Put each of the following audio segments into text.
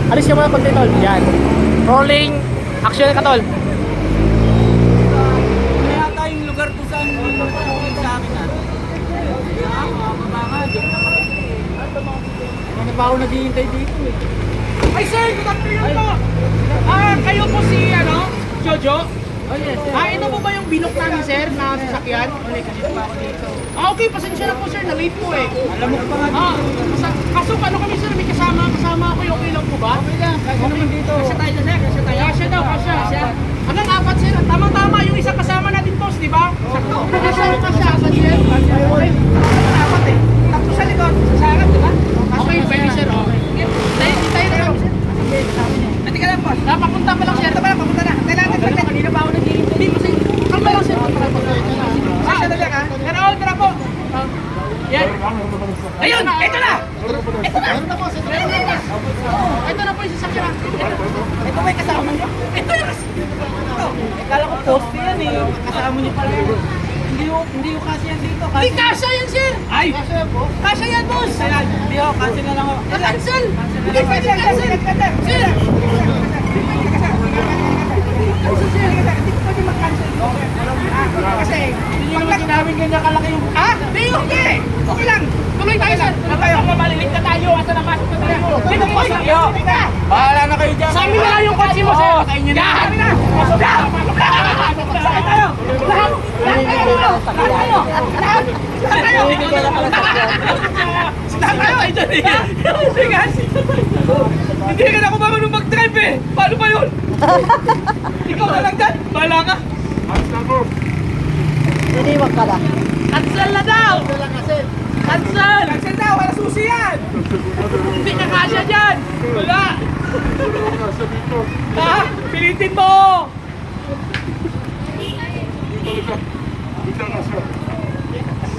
Alis ka muna konti tol. Yan. Rolling. Action ka tol. Kaya tayong lugar kung saan pupunta sa akin ah. Ano pa ako naghihintay dito eh. Ay sir, good afternoon po. Kayo po si Jojo? Oh yes, sir. Ito po ba yung binok namin sir na sasakyan? Ulit, kasi pa ako dito. Okay, pasensya na po sir, na-late po eh. Alam mo pa nga dito. Kaso ano kami sir, may kasama ako, okay lang po ba? Okay lang, kasi naman dito. Kasya tayo sir, kasya tayo. Kasya daw, kasya. Hanggang apat sir, tamang-tama yung isang kasama natin boss, di ba? Sakto. Kasya sir. Okay. Apat eh. Tatlo sa likod, sa harap, di ba? Okay, pwede sir, okay. Tayo na kami sir. Hindi ka lang po. Papunta pa lang sir. Papunta na. Kanina pa ako naghihintay. Hindi kasi, kalma lang sir. Tara Tara po. Yan. Ayun, ito na. Ito na po yung sasakyan. Ito ba yung kasama niyo? Ito yung Akala ko post yan eh. Kasama niyo pala yun. Hindi ko kasi yan dito. Hindi, kasha yan sir. Ay! Kasha yan boss. Kaya, hindi ako, kasi na lang ako. Cancel. Hindi pwede cancel. Sir. Kasi, hindi nyo naman ginawin ganyan kalaki yung... Hindi, okay. Okay lang. Tuloy tayo sir. Malilit na tayo. Asa na pasok na tayo. Dito po sa iyo. Bahala na kayo dyan. Sa amin na lang yung kotse mo sir. Oo, sa inyo na. Yan. Pasok na. Sakay tayo. Lahat tayo. Hindi ka na ako marunong mag-drive eh. Paano ba yun? Ikaw na lang dyan. Bahala ka. Iniwag ka na. Cancel na daw. Cancel. Cancel na. Wala susi yan. Hindi ka kasya dyan. Wala. Ha? Pilitin mo.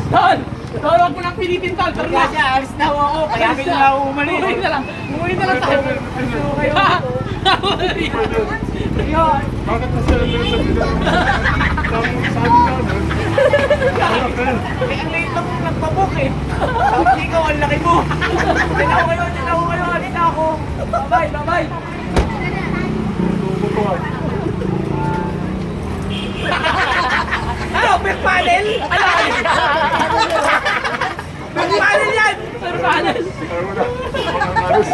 Tol. Tol, wag mo nang pilitin tol. Tol na. Kasi alis na ako. Kaya bigla ako umali. Umuwi na lang. Umuwi na lang tayo. Yun. Bakit na sila nila sa bilang? Sabi ka na. Eh, ang late lang kung nagpabook eh. Tapos ikaw, ang laki mo. Din ako kayo. Alis na ako. Bye-bye. Tututuan. Ano? Back panel? Ano? Back panel yan! Sir Panas. Ayaw na. Mga aros.